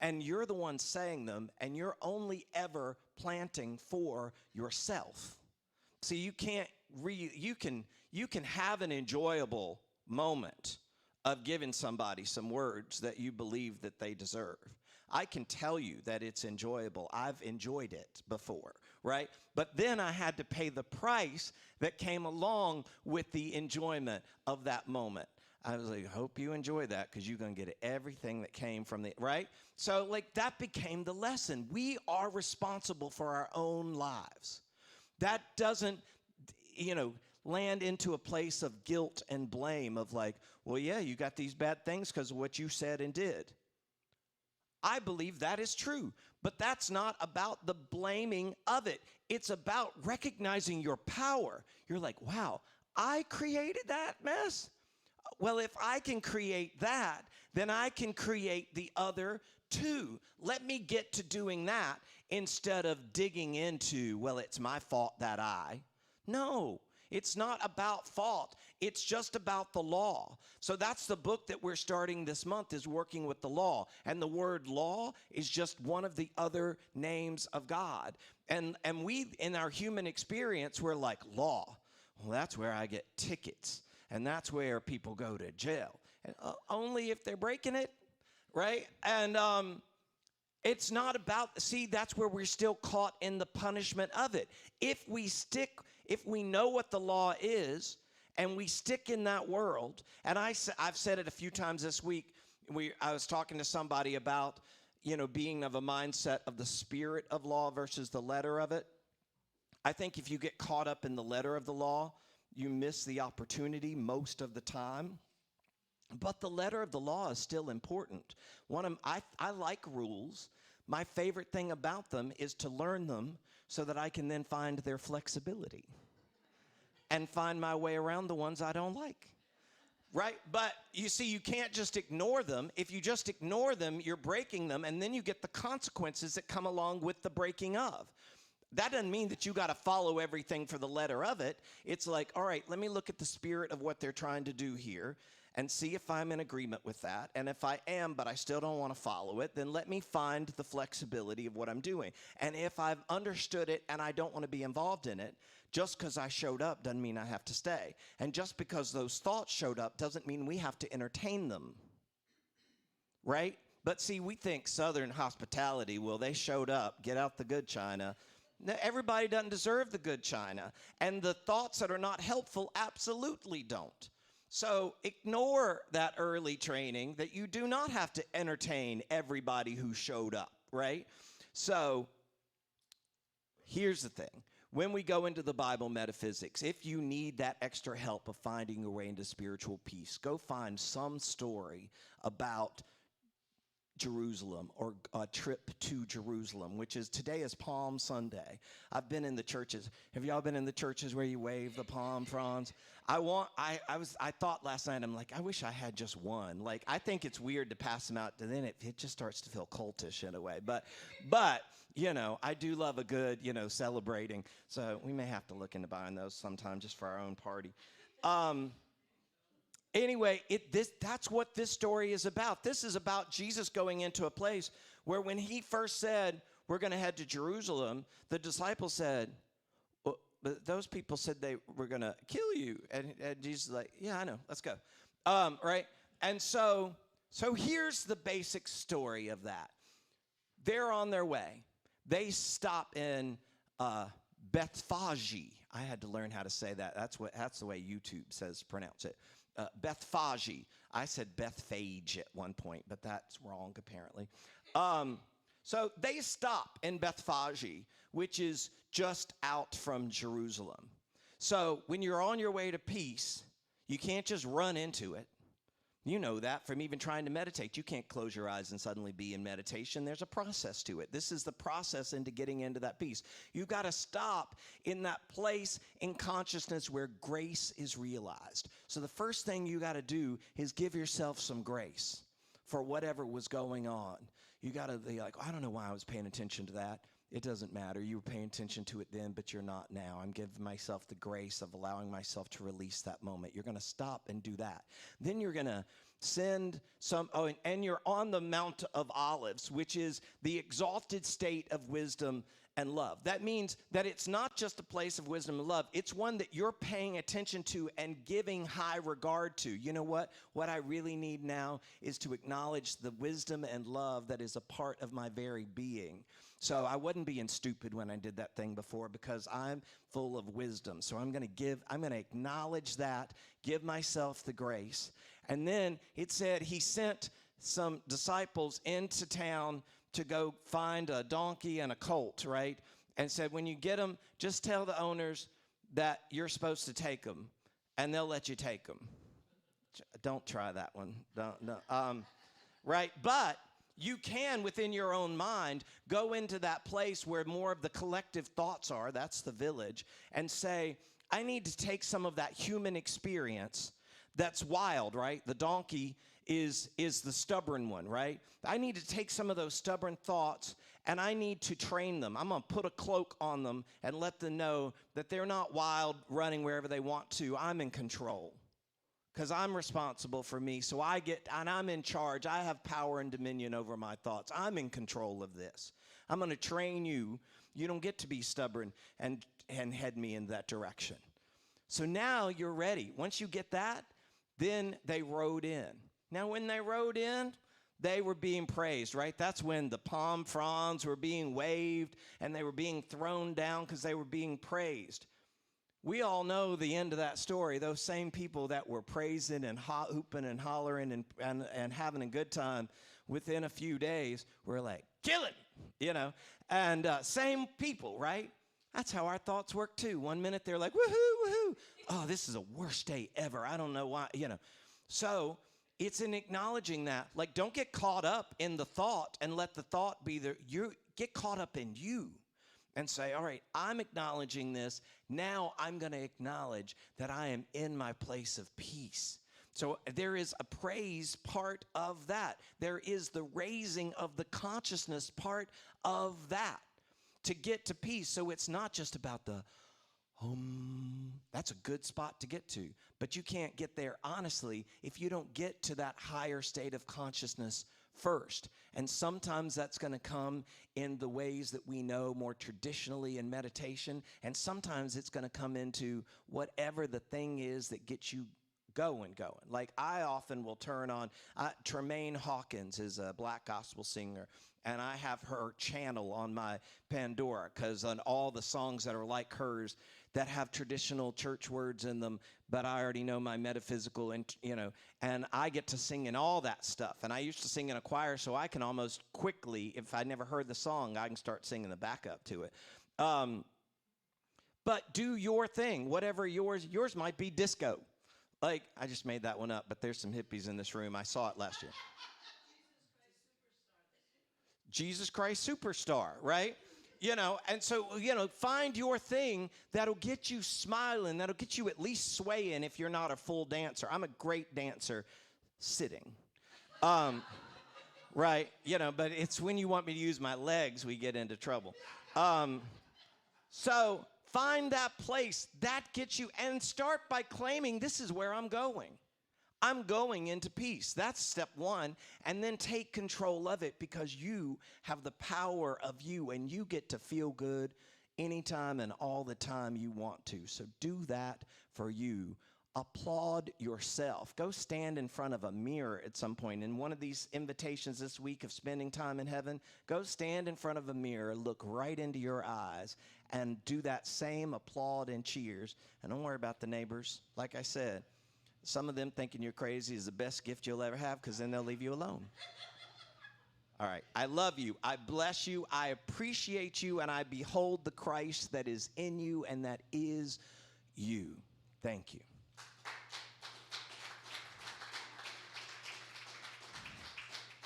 And you're the one saying them, and you're only ever planting for yourself. See, you can have an enjoyable moment of giving somebody some words that you believe that they deserve. I can tell you that it's enjoyable. I've enjoyed it before, right? But then I had to pay the price that came along with the enjoyment of that moment. I was like, hope you enjoy that, because you're going to get everything that came from the, right? So like that became the lesson. We are responsible for our own lives. That doesn't, land into a place of guilt and blame of like, well, yeah, you got these bad things because of what you said and did. I believe that is true, but that's not about the blaming of it. It's about recognizing your power. You're like, wow, I created that mess? Well, if I can create that, then I can create the other too. Let me get to doing that instead of digging into, well, it's my fault that I. No, it's not about fault. It's just about the law. So that's the book that we're starting this month, is working with the law. And the word law is just one of the other names of God. And we, in our human experience, we're like, law. Well, that's where I get tickets. And that's where people go to jail. And, only if they're breaking it, right? And it's not about, that's where we're still caught in the punishment of it. If we know what the law is, and we stick in that world, and I've said it a few times this week. I was talking to somebody about, being of a mindset of the spirit of law versus the letter of it. I think if you get caught up in the letter of the law, you miss the opportunity most of the time. But the letter of the law is still important. I like rules. My favorite thing about them is to learn them so that I can then find their flexibility and find my way around the ones I don't like, right? But you see, you can't just ignore them. If you just ignore them, you're breaking them, and then you get the consequences that come along with the breaking of. That doesn't mean that you got to follow everything for the letter of it. It's like, all right, let me look at the spirit of what they're trying to do here and see if I'm in agreement with that. And if I am, but I still don't want to follow it, then let me find the flexibility of what I'm doing. And if I've understood it and I don't want to be involved in it, just because I showed up doesn't mean I have to stay. And just because those thoughts showed up doesn't mean we have to entertain them, right? But see, we think Southern hospitality, well, they showed up, get out the good china. Everybody doesn't deserve the good china. And the thoughts that are not helpful absolutely don't. So ignore that early training that you do not have to entertain everybody who showed up, right? So here's the thing. When we go into the Bible metaphysics, if you need that extra help of finding your way into spiritual peace, go find some story about Jerusalem, or a trip to Jerusalem, which is, today is Palm Sunday. I've been in the churches. Have y'all been in the churches where you wave the palm fronds? I thought last night, I'm like, I wish I had just one. Like, I think it's weird to pass them out, and then it just starts to feel cultish in a way. But I do love a good, celebrating. So we may have to look into buying those sometime just for our own party. Anyway, that's what this story is about. This is about Jesus going into a place where, when he first said, we're going to head to Jerusalem, the disciples said, well, but those people said they were going to kill you. And Jesus is like, yeah, I know, let's go. Right? And so here's the basic story of that. They're on their way. They stop in Bethphage. I had to learn how to say that. That's the way YouTube says pronounce it. Bethphage. I said Bethphage at one point, but that's wrong apparently. So they stop in Bethphage, which is just out from Jerusalem. So when you're on your way to peace, you can't just run into it. You know that from even trying to meditate. You can't close your eyes and suddenly be in meditation. There's a process to it. This is the process into getting into that peace. You've got to stop in that place in consciousness where grace is realized. So the first thing you got to do is give yourself some grace for whatever was going on. You got to be like, I don't know why I was paying attention to that. It doesn't matter. You were paying attention to it then, but you're not now. I'm giving myself the grace of allowing myself to release that moment. You're going to stop and do that. Then you're going to send some, and you're on the Mount of Olives, which is the exalted state of wisdom and love. That means that it's not just a place of wisdom and love. It's one that you're paying attention to and giving high regard to. You know what? What I really need now is to acknowledge the wisdom and love that is a part of my very being. So I wasn't being stupid when I did that thing before because I'm full of wisdom. So I'm going to acknowledge that, give myself the grace. And then it said he sent some disciples into town to go find a donkey and a colt, right? And said, when you get them, just tell the owners that you're supposed to take them, and they'll let you take them. Don't try that one. Right? But you can, within your own mind, go into that place where more of the collective thoughts are, that's the village, and say, I need to take some of that human experience that's wild, right? The donkey is the stubborn one, right? I need to take some of those stubborn thoughts and I need to train them. I'm going to put a cloak on them and let them know that they're not wild running wherever they want to. I'm in control because I'm responsible for me. So and I'm in charge. I have power and dominion over my thoughts. I'm in control of this. I'm going to train you. You don't get to be stubborn and head me in that direction. So now you're ready. Once you get that, then they rode in. Now, when they rode in, they were being praised, right? That's when the palm fronds were being waved and they were being thrown down because they were being praised. We all know the end of that story. Those same people that were praising and hooping and hollering and having a good time within a few days were like, kill it, And same people, right? That's how our thoughts work too. One minute they're like, woohoo, woohoo. Oh, this is the worst day ever. I don't know why, So it's in acknowledging that. Like, don't get caught up in the thought and let the thought be there. You get caught up in you and say, all right, I'm acknowledging this. Now I'm going to acknowledge that I am in my place of peace. So there is a praise part of that. There is the raising of the consciousness part of that to get to peace. So it's not just about the that's a good spot to get to. But you can't get there, honestly, if you don't get to that higher state of consciousness first. And sometimes that's going to come in the ways that we know more traditionally in meditation. And sometimes it's going to come into whatever the thing is that gets you going. Like I often will turn on, Tremaine Hawkins is a black gospel singer, and I have her channel on my Pandora because on all the songs that are like hers that have traditional church words in them, but I already know my metaphysical, and I get to sing in all that stuff. And I used to sing in a choir, so I can almost quickly, if I never heard the song, I can start singing the backup to it. But do your thing, whatever yours might be disco. Like, I just made that one up, but there's some hippies in this room. I saw it last year. Jesus Christ Superstar, right? And so, find your thing that'll get you smiling, that'll get you at least swaying if you're not a full dancer. I'm a great dancer sitting. Right? But it's when you want me to use my legs we get into trouble. So find that place that gets you and start by claiming this is where I'm going. I'm going into peace. That's step one. And then take control of it because you have the power of you and you get to feel good anytime and all the time you want to. So do that for you. Applaud yourself. Go stand in front of a mirror at some point. In one of these invitations this week of spending time in heaven, go stand in front of a mirror, look right into your eyes, and do that same applaud and cheers. And don't worry about the neighbors. Like I said, some of them thinking you're crazy is the best gift you'll ever have, because then they'll leave you alone. All right. I love you. I bless you. I appreciate you. And I behold the Christ that is in you and that is you. Thank you.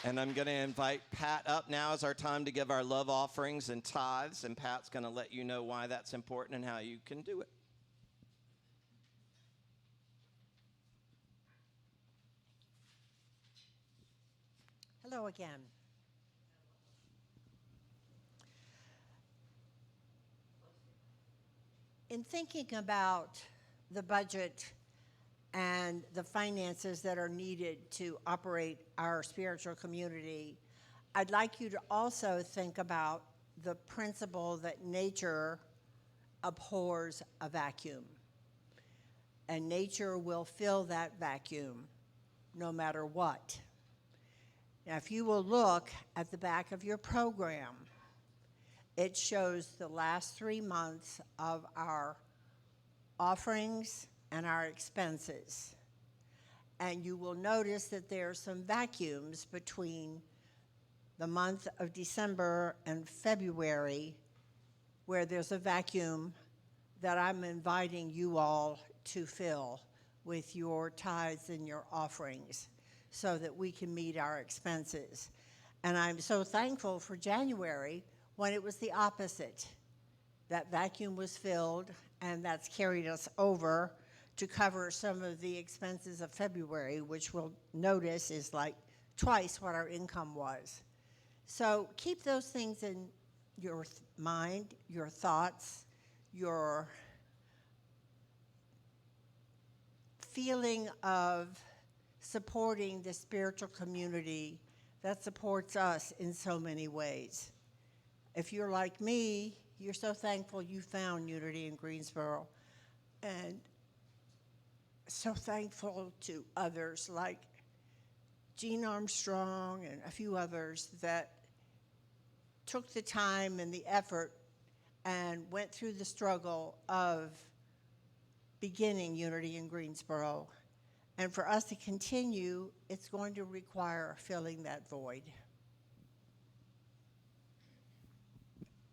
And I'm going to invite Pat up now. Is our time to give our love offerings and tithes. And Pat's going to let you know why that's important and how you can do it. Hello again. In thinking about the budget and the finances that are needed to operate our spiritual community, I'd like you to also think about the principle that nature abhors a vacuum. And nature will fill that vacuum no matter what. Now, if you will look at the back of your program, it shows the last 3 months of our offerings and our expenses. And you will notice that there are some vacuums between the month of December and February, where there's a vacuum that I'm inviting you all to fill with your tithes and your offerings so that we can meet our expenses. And I'm so thankful for January, when it was the opposite. That vacuum was filled, and that's carried us over to cover some of the expenses of February, which we'll notice is like twice what our income was. So keep those things in your mind, your thoughts, your feeling of supporting the spiritual community that supports us in so many ways. If you're like me, you're so thankful you found Unity in Greensboro, and so thankful to others like Gene Armstrong and a few others that took the time and the effort and went through the struggle of beginning Unity in Greensboro. And for us to continue, it's going to require filling that void.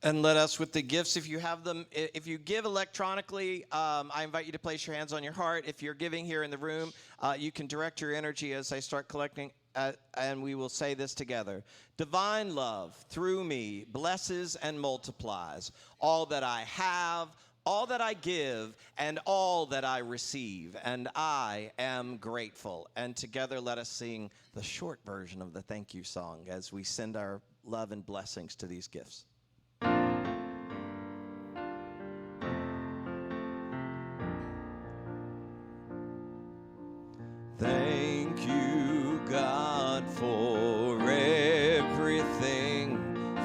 And let us with the gifts, if you have them, if you give electronically, I invite you to place your hands on your heart. If you're giving here in the room, you can direct your energy as I start collecting, and we will say this together. Divine love through me blesses and multiplies all that I have, all that I give, and all that I receive, and I am grateful. And together let us sing the short version of the thank you song as we send our love and blessings to these gifts. Thank you, God, for everything.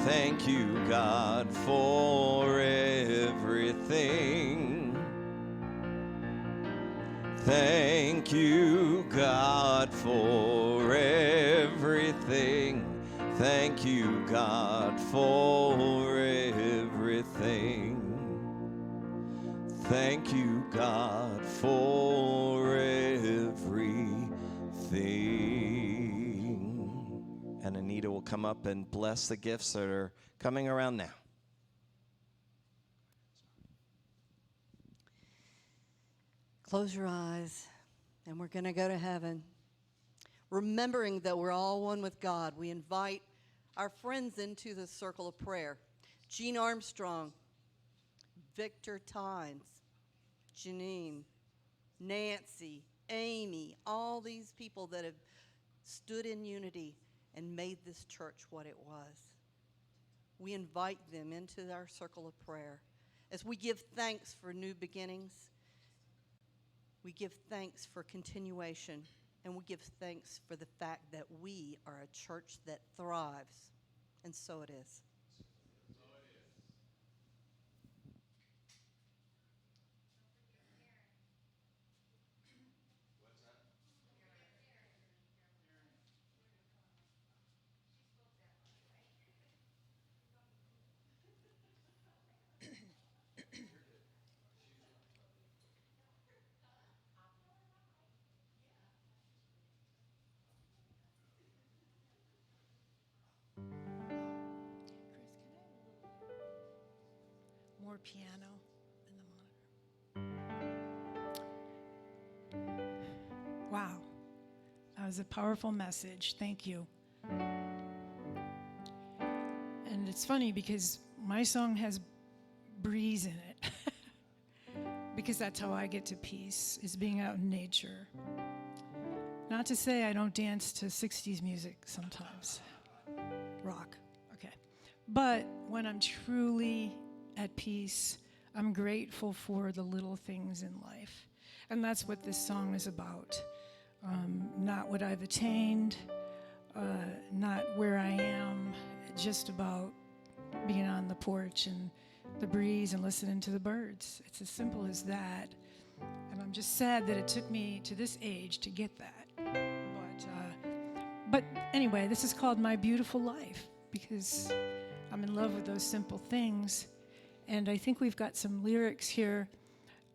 Thank you, God, for everything. Thank you, God, for everything. Thank you, God, for everything. Thank you, God, for everything. And Anita will come up and bless the gifts that are coming around now. Close your eyes, and we're going to go to heaven. Remembering that we're all one with God, we invite our friends into the circle of prayer. Gene Armstrong, Victor Tynes, Janine, Nancy, Amy, all these people that have stood in unity and made this church what it was. We invite them into our circle of prayer. As we give thanks for new beginnings, we give thanks for continuation, and we give thanks for the fact that we are a church that thrives. And so it is. more piano in the monitor. Wow. That was a powerful message. Thank you. And it's funny because my song has breeze in it. Because that's how I get to peace, is being out in nature. Not to say I don't dance to 60s music sometimes. Rock, okay. But when I'm truly at peace, I'm grateful for the little things in life. And that's what this song is about. Not what I've attained, not where I am, just about being on the porch and the breeze and listening to the birds. It's as simple as that. And I'm just sad that it took me to this age to get that. But anyway, this is called My Beautiful Life because I'm in love with those simple things. And I think we've got some lyrics here.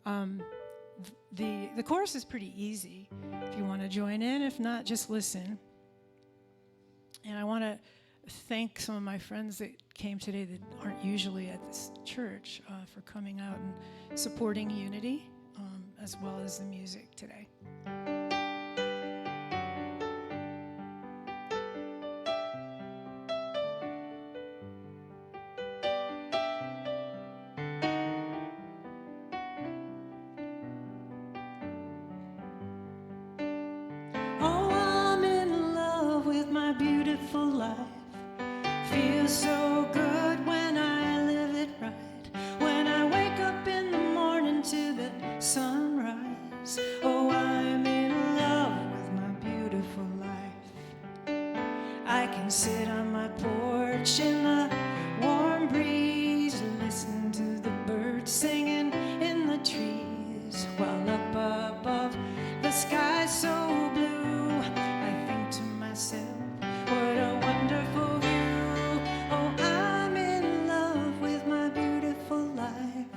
The chorus is pretty easy if you want to join in. If not, just listen. And I want to thank some of my friends that came today that aren't usually at this church for coming out and supporting unity as well as the music today. Oh, I'm in love with my beautiful life. Feels so good when I live it right. When I wake up in the morning to the sunrise. Oh, I'm in love with my beautiful life. I can sit on my porch in the warm breeze, listen to the birds singing in the trees, while up above the sky so blue, I think to myself, what a wonderful view. Oh, I'm in love with my beautiful life.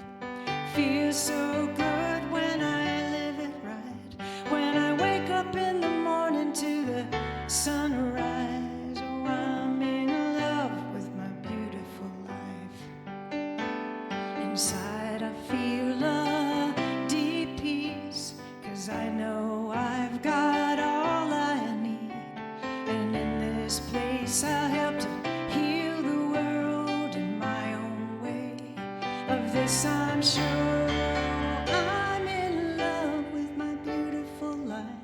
Feels so good when I live it right. When I wake up in the morning to the sunrise. Oh, I'm in love with my beautiful life. Inside I feel a deep peace, 'cause I know I've got all I need. And in this place I'll help to heal the world in my own way. Of this I'm sure. I'm in love with my beautiful life.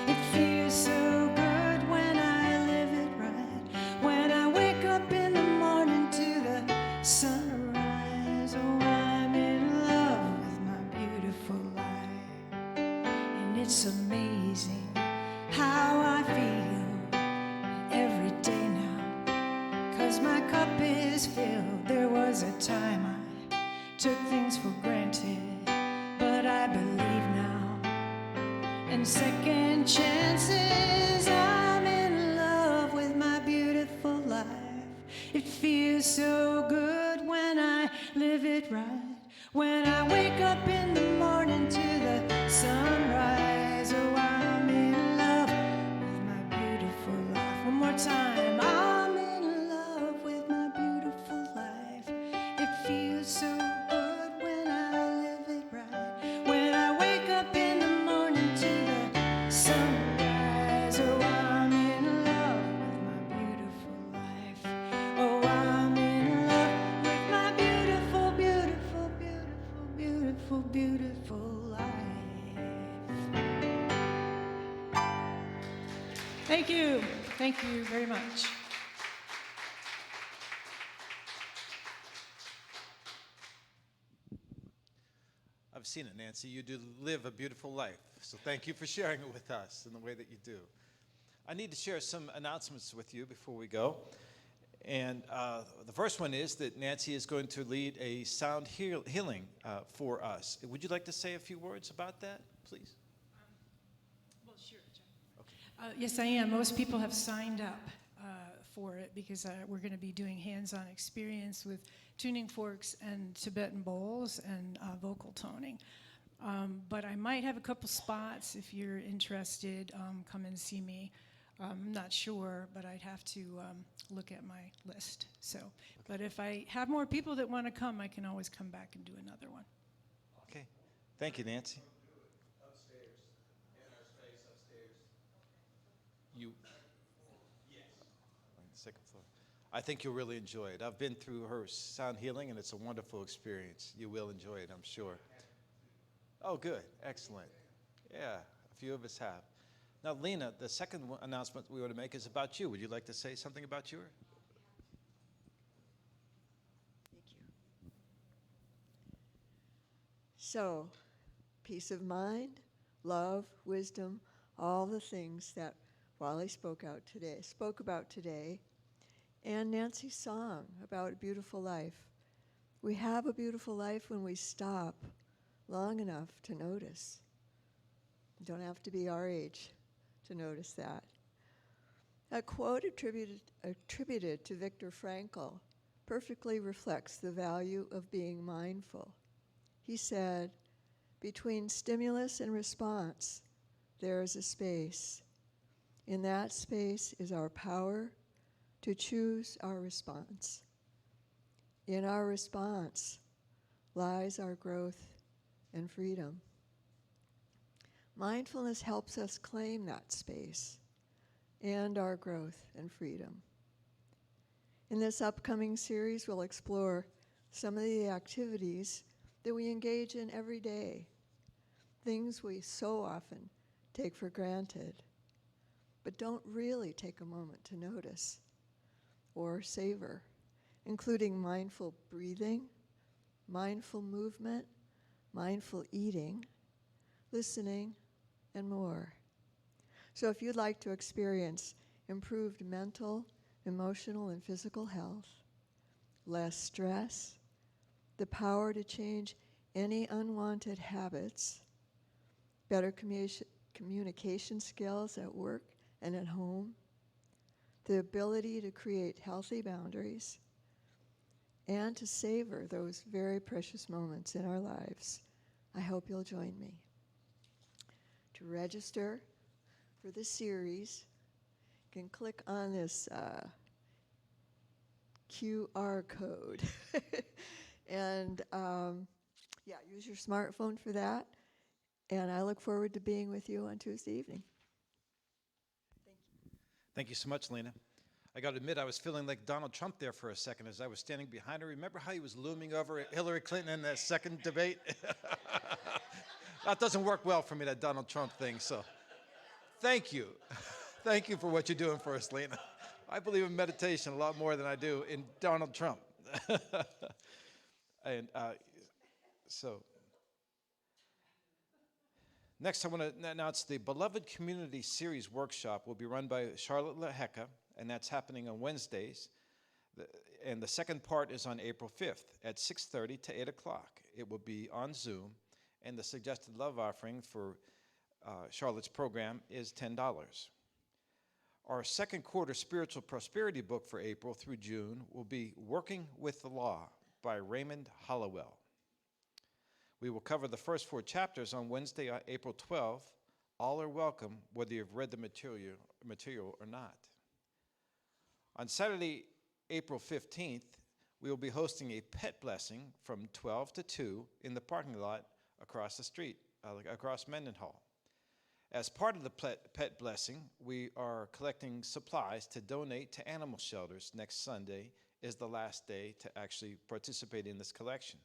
It feels so good when I live it right. When I wake up in the morning to the sunrise. Oh, I'm in love with my beautiful life. And it's amazing how I feel every day now, 'cause my cup is filled. There was a time I took things for granted, but I believe now in second chances. I'm in love with my beautiful life. It feels so good when I live it right. When I wake up in the morning to the sunrise. Oh, I'm in love with my beautiful life. One more time. I'm in love with my beautiful life. It feels so good when I live it right. When I wake up in the morning to the sunrise. Oh, I'm in love with my beautiful life. Oh, I'm in love with my beautiful, beautiful, beautiful, beautiful, beautiful life. Thank you. Thank you very much. I've seen it, Nancy. You do live a beautiful life. So thank you for sharing it with us in the way that you do. I need to share some announcements with you before we go. And the first one is that Nancy is going to lead a sound healing for us. Would you like to say a few words about that, please? Well, sure, John. Yes, I am. Most people have signed up for it because we're going to be doing hands-on experience with tuning forks and Tibetan bowls and vocal toning. But I might have a couple spots if you're interested. Come and see me. I'm not sure, but I'd have to look at my list. So, but if I have more people that want to come, I can always come back and do another one. Okay. Thank you, Nancy. Upstairs, in our space upstairs. You. On the second floor. I think you'll really enjoy it. I've been through her sound healing, and it's a wonderful experience. You will enjoy it, I'm sure. Oh, good. Excellent. Yeah, a few of us have. Now, Lena, the second announcement we want to make is about you. Would you like to say something about you? Thank you. So, peace of mind, love, wisdom, all the things that Wally spoke about today, and Nancy's song about a beautiful life. We have a beautiful life when we stop long enough to notice. You don't have to be our age to notice that. A quote attributed to Viktor Frankl perfectly reflects the value of being mindful. He said, "Between stimulus and response, there is a space. In that space is our power to choose our response. In our response lies our growth and freedom." Mindfulness helps us claim that space and our growth and freedom. In this upcoming series, we'll explore some of the activities that we engage in every day, things we so often take for granted, but don't really take a moment to notice or savor, including mindful breathing, mindful movement, mindful eating, listening, and more. So if you'd like to experience improved mental, emotional, and physical health, less stress, the power to change any unwanted habits, better communication skills at work and at home, the ability to create healthy boundaries, and to savor those very precious moments in our lives, I hope you'll join me. To register for the series, you can click on this QR code. And use your smartphone for that. And I look forward to being with you on Tuesday evening. Thank you. Thank you so much, Lena. I got to admit, I was feeling like Donald Trump there for a second as I was standing behind her. Remember how he was looming over Hillary Clinton in that second debate? That doesn't work well for me, that Donald Trump thing, so thank you. Thank you for what you're doing for us, Lena. I believe in meditation a lot more than I do in Donald Trump. And so next I want to announce the Beloved Community Series workshop will be run by Charlotte LaHecca, and that's happening on Wednesdays. And the second part is on April 5th at 6:30 to 8 o'clock. It will be on Zoom, and the suggested love offering for Charlotte's program is $10. Our second quarter spiritual prosperity book for April through June will be Working with the Law by Raymond Hollowell. We will cover the first 4 chapters on Wednesday, April 12th. All are welcome, whether you've read the material or not. On Saturday, April 15th, we will be hosting a pet blessing from 12 to 2 in the parking lot across the street, across Mendenhall. As part of the pet blessing, we are collecting supplies to donate to animal shelters. Next Sunday is the last day to actually participate in this collection.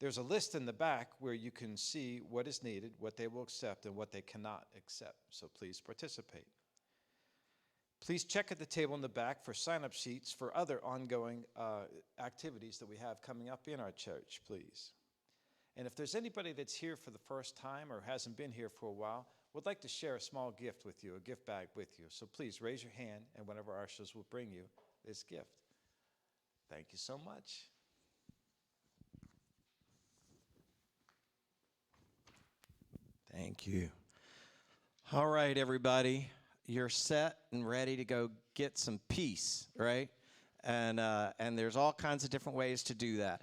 There's a list in the back where you can see what is needed, what they will accept, and what they cannot accept. So please participate. Please check at the table in the back for sign-up sheets for other ongoing activities that we have coming up in our church, please. And if there's anybody that's here for the first time or hasn't been here for a while, would like to share a small gift with you, a gift bag with you. So please raise your hand, and one of our ushers will bring you this gift. Thank you so much. Thank you. All right, everybody. You're set and ready to go get some peace, right? And there's all kinds of different ways to do that.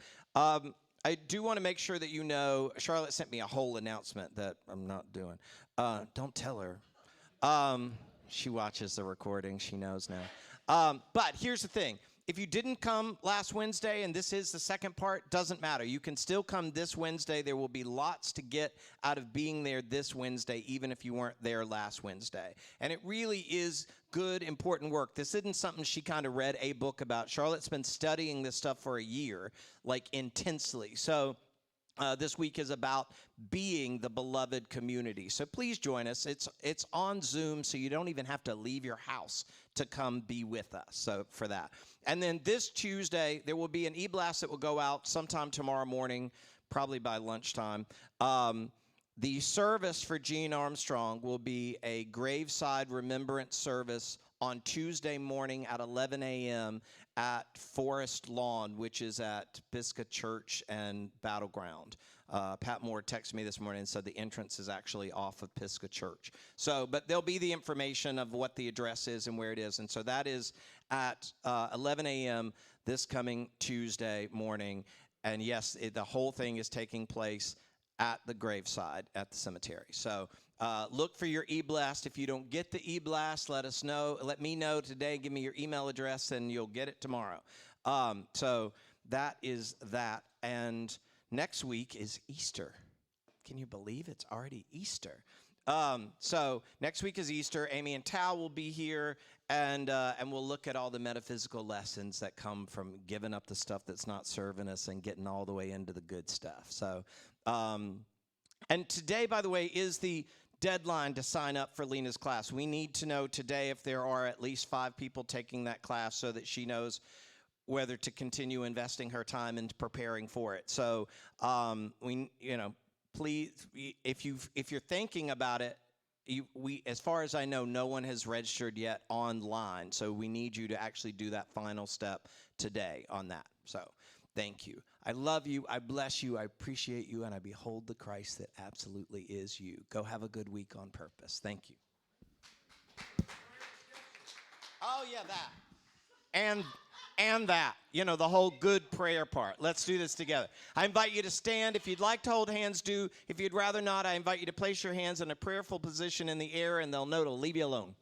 I do want to make sure that you know, Charlotte sent me a whole announcement that I'm not doing. Don't tell her. She watches the recording. She knows But here's the thing. If you didn't come last Wednesday, and this is the second part, doesn't matter. You can still come this Wednesday. There will be lots to get out of being there this Wednesday, even if you weren't there last Wednesday. And it really is good, important work. This isn't something she kind of read a book about. Charlotte's been studying this stuff for a year, like intensely. So this week is about being the beloved community. So please join us. It's on Zoom, so you don't even have to leave your house to come be with us. So for that. And then this Tuesday, there will be an e-blast that will go out sometime tomorrow morning, probably by lunchtime. The service for Gene Armstrong will be a graveside remembrance service on Tuesday morning at 11 a.m. at Forest Lawn, which is at Pisgah Church and Battleground. Pat Moore texted me this morning and said the entrance is actually off of Pisgah Church. So, but there'll be the information of what the address is and where it is. And so that is at 11 a.m. this coming Tuesday morning. And yes, the whole thing is taking place at the graveside at the cemetery. So look for your e-blast. If you don't get the e-blast, let us know. Let me know today. Give me your email address, and you'll get it tomorrow. So that is that. And next week is Easter. Can you believe it's already Easter? So next week is Easter. Amy and Tal will be here, and we'll look at all the metaphysical lessons that come from giving up the stuff that's not serving us and getting all the way into the good stuff. So, and today, by the way, is the deadline to sign up for Lena's class. We need to know today if there are at least 5 people taking that class so that she knows whether to continue investing her time into preparing for it. So, please, if you're thinking about it, as far as I know, no one has registered yet online. So we need you to actually do that final step today on that. So thank you. I love you. I bless you. I appreciate you. And I behold the Christ that absolutely is you. Go have a good week on purpose. Thank you. Oh, yeah, that. And that, the whole good prayer part. Let's do this together. I invite you to stand. If you'd like to hold hands, do. If you'd rather not, I invite you to place your hands in a prayerful position in the air, and they'll know to leave you alone.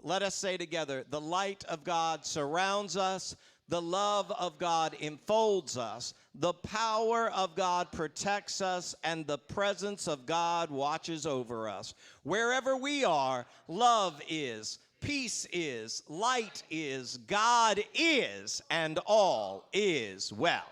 Let us say together, the light of God surrounds us. The love of God enfolds us. The power of God protects us, and the presence of God watches over us. Wherever we are, love is. Peace is, light is, God is, and all is well.